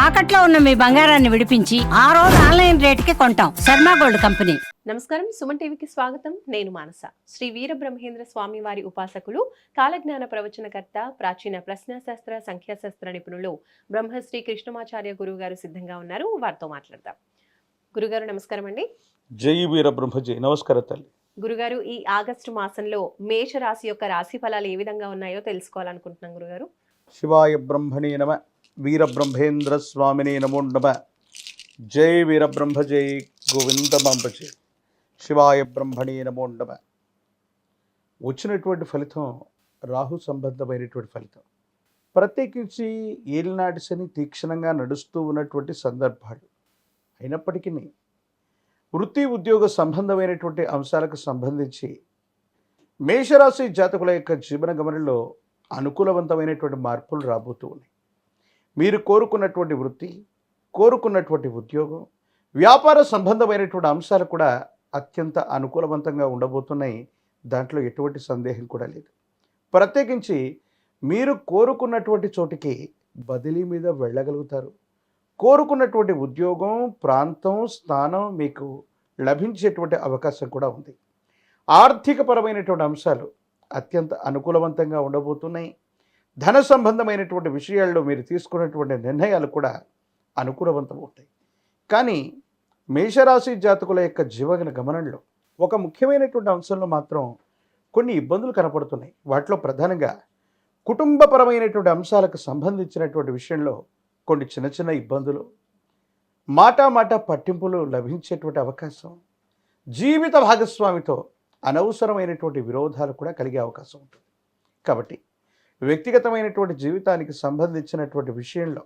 తాకట్లో ఉన్న మీ బంగారాన్ని విడిపించి ఆ రోజు ఆన్లైన్ రేటుకి కొంటాం. Sharma gold company. నమస్కారం, సుమన్ టీవీకి స్వాగతం. నేను మానస. శ్రీ వీరబ్రహ్మేంద్ర స్వామి వారి ఉపాసకులు, కాలజ్ఞాన ప్రవచనకర్త, ప్రాచీన ప్రశ్నాశాస్త్ర సంఖ్యాశాస్త్ర నిపుణులు బ్రహ్మశ్రీ కృష్ణమాచార్య గురువు గారు సిద్ధంగా ఉన్నారు. వారితో మాట్లాడదాం. గురుగారు నమస్కారం అండి. జై వీరబ్రహ్మజీ. నమస్కారం తల్లి. గురుగారు, ఈ ఆగస్టు మాసంలో మేష రాశి యొక్క రాశి ఫలాలు ఏ విధంగా ఉన్నాయో తెలుసుకోవాలనుకుంటున్నాం. గురుగారు, శివాయ బ్రహ్మణే నమ, వీరబ్రహ్మేంద్ర స్వామినే నమో నమ. జై వీరబ్రహ్మ జై గోవిందమాంబజీ. శివాయ బ్రహ్మణే నమో నమ. వచ్చినటువంటి ఫలితం రాహు సంబంధమైనటువంటి ఫలితం. ప్రత్యేకించి ఏలినాటి శని తీక్షణంగా నడుస్తూ ఉన్నటువంటి సందర్భాలు అయినప్పటికీ వృత్తి ఉద్యోగ సంబంధమైనటువంటి అంశాలకు సంబంధించి మేషరాశి జాతకుల యొక్క జీవన గమనంలో అనుకూలవంతమైనటువంటి మార్పులు రాబోతూ ఉన్నాయి. మీరు కోరుకున్నటువంటి వృత్తి, కోరుకున్నటువంటి ఉద్యోగం, వ్యాపార సంబంధమైనటువంటి అంశాలు కూడా అత్యంత అనుకూలవంతంగా ఉండబోతున్నాయి. దాంట్లో ఎటువంటి సందేహం కూడా లేదు. ప్రత్యేకించి మీరు కోరుకున్నటువంటి చోటికి బదిలీ మీద వెళ్ళగలుగుతారు. కోరుకున్నటువంటి ఉద్యోగం, ప్రాంతం, స్థానం మీకు లభించేటువంటి అవకాశం కూడా ఉంది. ఆర్థికపరమైనటువంటి అంశాలు అత్యంత అనుకూలవంతంగా ఉండబోతున్నాయి. ధన సంబంధమైనటువంటి విషయాల్లో మీరు తీసుకున్నటువంటి నిర్ణయాలు కూడా అనుకూలవంతం అవుతాయి. కానీ మేషరాశి జాతకుల యొక్క జీవన గమనంలో ఒక ముఖ్యమైనటువంటి అంశంలో మాత్రం కొన్ని ఇబ్బందులు కనపడుతున్నాయి. వాటిలో ప్రధానంగా కుటుంబపరమైనటువంటి అంశాలకు సంబంధించినటువంటి విషయంలో కొన్ని చిన్న చిన్న ఇబ్బందులు, మాట పట్టింపులు లభించేటువంటి అవకాశం, జీవిత భాగస్వామితో అనవసరమైనటువంటి విరోధాలు కూడా కలిగే అవకాశం ఉంటుంది. కాబట్టి వ్యక్తిగతమైనటువంటి జీవితానికి సంబంధించినటువంటి విషయంలో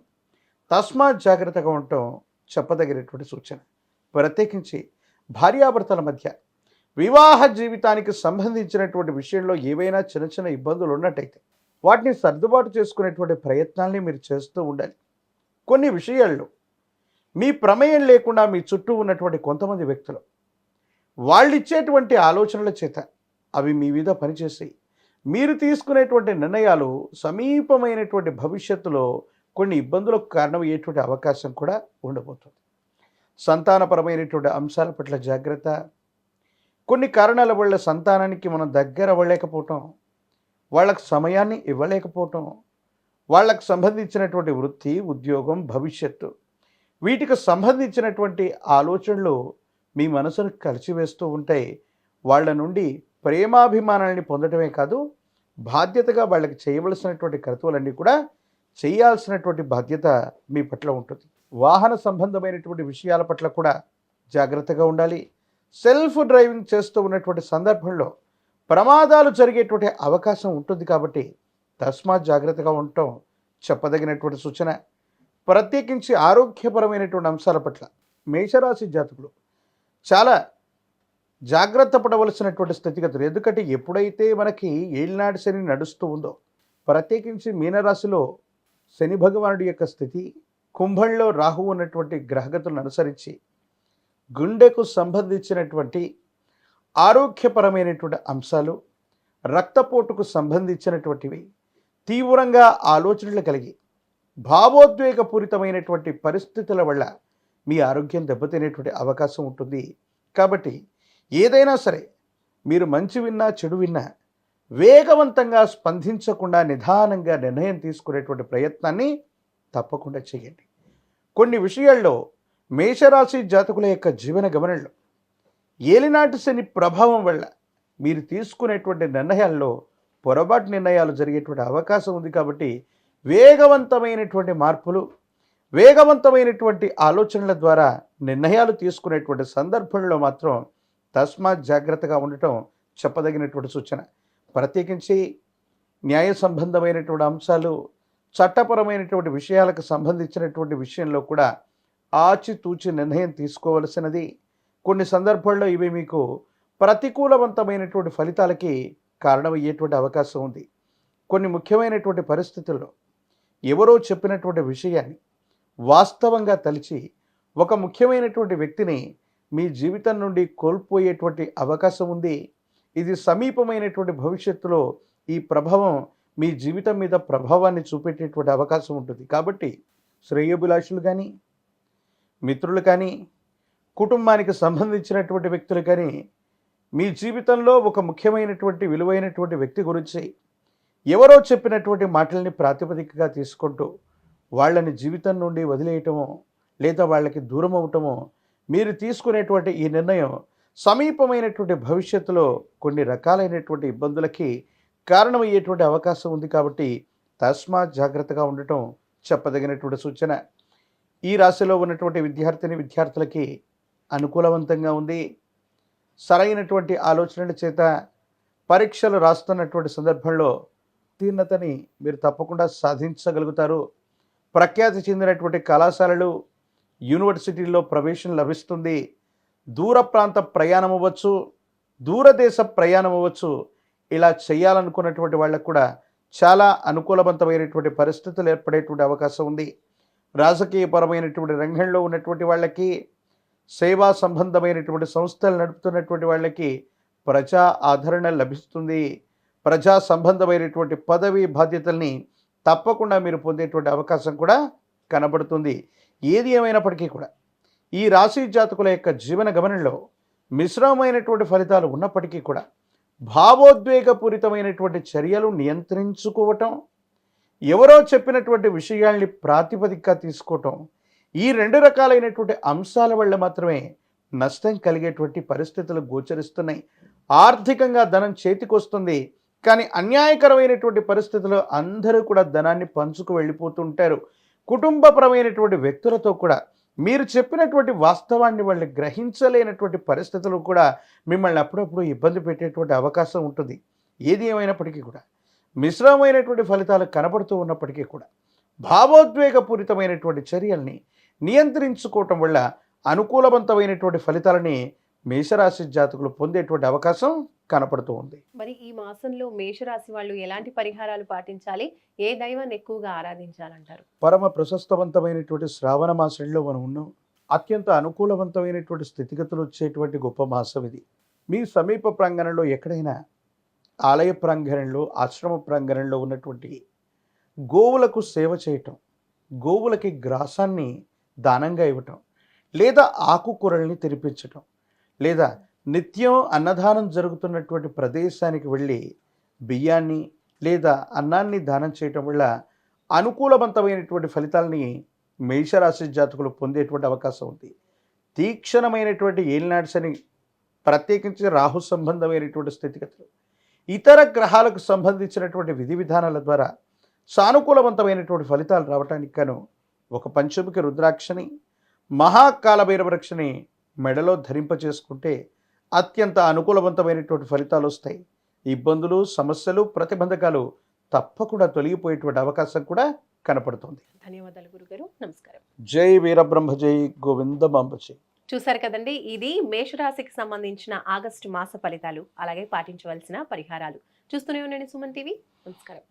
తస్మాత్ జాగ్రత్తగా ఉండటం చెప్పదగినటువంటి సూచన. ప్రత్యేకించి భార్యాభర్తల మధ్య వివాహ జీవితానికి సంబంధించినటువంటి విషయంలో ఏవైనా చిన్న చిన్న ఇబ్బందులు ఉన్నట్టయితే వాటిని సర్దుబాటు చేసుకునేటువంటి ప్రయత్నాల్ని మీరు చేస్తూ ఉండాలి. కొన్ని విషయాల్లో మీ ప్రమేయం లేకుండా మీ చుట్టూ ఉన్నటువంటి కొంతమంది వ్యక్తులు వాళ్ళు ఇచ్చేటువంటి ఆలోచనల చేత అవి మీ మీద పనిచేసి మీరు తీసుకునేటువంటి నిర్ణయాలు సమీపమైనటువంటి భవిష్యత్తులో కొన్ని ఇబ్బందులకు కారణమయ్యేటువంటి అవకాశం కూడా ఉండబోతుంది. సంతానపరమైనటువంటి అంశాల పట్ల జాగ్రత్త. కొన్ని కారణాల వల్ల సంతానానికి మనం దగ్గర అవ్వలేకపోవటం, వాళ్ళకు సమయాన్ని ఇవ్వలేకపోవటం, వాళ్ళకు సంబంధించినటువంటి వృత్తి, ఉద్యోగం, భవిష్యత్తు వీటికి సంబంధించినటువంటి ఆలోచనలు మీ మనసును కలిసివేస్తూ ఉంటాయి. వాళ్ళ నుండి ప్రేమాభిమానాన్ని పొందడమే కాదు, బాధ్యతగా వాళ్ళకి చేయవలసినటువంటి కర్తవ్యాలన్నీ కూడా చేయాల్సినటువంటి బాధ్యత మీ పట్ల ఉంటుంది. వాహన సంబంధమైనటువంటి విషయాల పట్ల కూడా జాగ్రత్తగా ఉండాలి. సెల్ఫ్ డ్రైవింగ్ చేస్తూ ఉన్నటువంటి సందర్భంలో ప్రమాదాలు జరిగేటువంటి అవకాశం ఉంటుంది. కాబట్టి తస్మాత్ జాగ్రత్తగా ఉండటం చెప్పదగినటువంటి సూచన. ప్రత్యేకించి ఆరోగ్యపరమైనటువంటి అంశాల పట్ల మేషరాశి జాతకులు చాలా జాగ్రత్త పడవలసినటువంటి స్థితిగతులు. ఎందుకంటే ఎప్పుడైతే మనకి ఏలినాటి శని నడుస్తూ ఉందో, ప్రత్యేకించి మీనరాశిలో శని భగవానుడి యొక్క స్థితి, కుంభంలో రాహు ఉన్నటువంటి గ్రహగతులను అనుసరించి గుండెకు సంబంధించినటువంటి ఆరోగ్యపరమైనటువంటి అంశాలు, రక్తపోటుకు సంబంధించినటువంటివి, తీవ్రంగా ఆలోచనలు కలిగి భావోద్వేగపూరితమైనటువంటి పరిస్థితుల వల్ల మీ ఆరోగ్యం దెబ్బతినేటువంటి అవకాశం ఉంటుంది. కాబట్టి ఏదైనా సరే మీరు మంచి విన్నా చెడు విన్నా వేగవంతంగా స్పందించకుండా నిదానంగా నిర్ణయం తీసుకునేటువంటి ప్రయత్నాన్ని తప్పకుండా చేయండి. కొన్ని విషయాల్లో మేషరాశి జాతకుల యొక్క జీవన గమనంలో ఏలినాటి శని ప్రభావం వల్ల మీరు తీసుకునేటువంటి నిర్ణయాల్లో పొరపాటు నిర్ణయాలు జరిగేటువంటి అవకాశం ఉంది. కాబట్టి వేగవంతమైనటువంటి మార్పులు, వేగవంతమైనటువంటి ఆలోచనల ద్వారా నిర్ణయాలు తీసుకునేటువంటి సందర్భంలో మాత్రం తస్మాత్ జాగ్రత్తగా ఉండటం చెప్పదగినటువంటి సూచన. ప్రత్యేకించి న్యాయ సంబంధమైనటువంటి అంశాలు, చట్టపరమైనటువంటి విషయాలకు సంబంధించినటువంటి విషయంలో కూడా ఆచితూచి నిర్ణయం తీసుకోవలసినది. కొన్ని సందర్భాల్లో ఇవి మీకు ప్రతికూలవంతమైనటువంటి ఫలితాలకి కారణమయ్యేటువంటి అవకాశం ఉంది. కొన్ని ముఖ్యమైనటువంటి పరిస్థితుల్లో ఎవరో చెప్పినటువంటి విషయాన్ని వాస్తవంగా తలిచి ఒక ముఖ్యమైనటువంటి వ్యక్తిని మీ జీవితం నుండి కోల్పోయేటువంటి అవకాశం ఉంది. ఇది సమీపమైనటువంటి భవిష్యత్తులో ఈ ప్రభావం మీ జీవితం మీద ప్రభావాన్ని చూపెట్టేటువంటి అవకాశం ఉంటుంది. కాబట్టి శ్రేయోభిలాషులు కానీ, మిత్రులు కానీ, కుటుంబానికి సంబంధించినటువంటి వ్యక్తులు కానీ మీ జీవితంలో ఒక ముఖ్యమైనటువంటి విలువైనటువంటి వ్యక్తి గురించి ఎవరో చెప్పినటువంటి మాటల్ని ప్రాతిపదికగా తీసుకుంటూ వాళ్ళని జీవితం నుండి వదిలేయటమో లేదా వాళ్ళకి దూరం అవటమో మీరు తీసుకునేటువంటి ఈ నిర్ణయం సమీపమైనటువంటి భవిష్యత్తులో కొన్ని రకాలైనటువంటి ఇబ్బందులకి కారణమయ్యేటువంటి అవకాశం ఉంది. కాబట్టి తస్మాత్ జాగ్రత్తగా ఉండటం చెప్పదగినటువంటి సూచన. ఈ రాశిలో ఉన్నటువంటి విద్యార్థులకి అనుకూలవంతంగా ఉంది. సరైనటువంటి ఆలోచనల చేత పరీక్షలు రాస్తున్నటువంటి సందర్భంలో ఉత్తీర్ణతని మీరు తప్పకుండా సాధించగలుగుతారు. ప్రఖ్యాతి చెందినటువంటి కళాశాలలు, యూనివర్సిటీల్లో ప్రవేశం లభిస్తుంది. దూర ప్రాంత ప్రయాణం అవ్వచ్చు, దూరదేశ ప్రయాణం అవ్వచ్చు. ఇలా చేయాలనుకున్నటువంటి వాళ్ళకు కూడా చాలా అనుకూలవంతమైనటువంటి పరిస్థితులు ఏర్పడేటువంటి అవకాశం ఉంది. రాజకీయపరమైనటువంటి రంగంలో ఉన్నటువంటి వాళ్ళకి, సేవా సంబంధమైనటువంటి సంస్థలు నడుపుతున్నటువంటి వాళ్ళకి ప్రజా ఆదరణ లభిస్తుంది. ప్రజా సంబంధమైనటువంటి పదవి బాధ్యతల్ని తప్పకుండా మీరు పొందేటువంటి అవకాశం కూడా కనబడుతుంది. ఏది ఏమైనప్పటికీ కూడా ఈ రాశి జాతకుల యొక్క జీవన గమనంలో మిశ్రమమైనటువంటి ఫలితాలు ఉన్నప్పటికీ కూడా భావోద్వేగపూరితమైనటువంటి చర్యలు నియంత్రించుకోవటం, ఎవరో చెప్పినటువంటి విషయాల్ని ప్రాతిపదికగా తీసుకోవటం, ఈ రెండు రకాలైనటువంటి అంశాల వల్ల మాత్రమే నష్టం కలిగేటువంటి పరిస్థితులు గోచరిస్తున్నాయి. ఆర్థికంగా ధనం చేతికొస్తుంది, కానీ అన్యాయకరమైనటువంటి పరిస్థితుల్లో అందరూ కూడా ధనాన్ని పంచుకు వెళ్ళిపోతుంటారు. కుటుంబపరమైనటువంటి వ్యక్తులతో కూడా మీరు చెప్పినటువంటి వాస్తవాన్ని వాళ్ళు గ్రహించలేనటువంటి పరిస్థితులు కూడా మిమ్మల్ని అప్పుడప్పుడు ఇబ్బంది పెట్టేటువంటి అవకాశం ఉంటుంది. ఏది ఏమైనప్పటికీ కూడా మిశ్రమమైనటువంటి ఫలితాలు కనబడుతూ ఉన్నప్పటికీ కూడా భావోద్వేగపూరితమైనటువంటి చర్యల్ని నియంత్రించుకోవటం వల్ల అనుకూలవంతమైనటువంటి ఫలితాలని మేషరాశి జాతకులు పొందేటువంటి అవకాశం కనపడుతూ ఉంది. మరి ఈ మాసంలో మేషరాశి వాళ్ళు ఎలాంటి పరిహారాలు పాటించాలి, ఏ దైవాన్ని ఎక్కువగా ఆరాధించాలంటారు? పరమ ప్రశస్తవంతమైనటువంటి శ్రావణ మాసంలో మనం ఉన్నాం. అత్యంత అనుకూలవంతమైనటువంటి స్థితిగతులు వచ్చేటువంటి గొప్ప మాసం ఇది. మీ సమీప ప్రాంగణంలో ఎక్కడైనా ఆలయ ప్రాంగణంలో, ఆశ్రమ ప్రాంగణంలో ఉన్నటువంటి గోవులకు సేవ చేయటం, గోవులకి గ్రాసాన్ని దానంగా ఇవ్వటం, లేదా ఆకుకూరల్ని తినిపించటం, లేదా నిత్యం అన్నదానం జరుగుతున్నటువంటి ప్రదేశానికి వెళ్ళి బియ్యాన్ని లేదా అన్నాన్ని దానం చేయటం వల్ల అనుకూలవంతమైనటువంటి ఫలితాలని మేషరాశి జాతకులు పొందేటువంటి అవకాశం ఉంది. తీక్షణమైనటువంటి ఏలినాటి శని, ప్రత్యేకించి రాహు సంబంధమైనటువంటి స్థితిగతులు, ఇతర గ్రహాలకు సంబంధించినటువంటి విధి విధానాల ద్వారా సానుకూలవంతమైనటువంటి ఫలితాలు రావటానికి గాను ఒక పంచముఖి రుద్రాక్షని, మహాకాలభైరవరక్షని మెడలో ధరింపచేసుకుంటే అత్యంత అనుకూలవంతమైనటువంటి ఫలితాలు వస్తాయి. ఇబ్బందులు, సమస్యలు, ప్రతిబంధకాలు తప్పకుండా తొలగిపోయేటువంటి అవకాశం కూడా కనపడుతుంది. ధన్యవాదాలు గురుగారు, నమస్కారం. జై వీరబ్రహ్మ, జై గోవిందమాంబ జై. చూసారు కదండి, ఇది మేషరాశికి సంబంధించిన ఆగస్టు మాస ఫలితాలు, అలాగే పాటించవలసిన పరిహారాలు. చూస్తూనే ఉండండి సుమన్ టీవీ. నమస్కారం.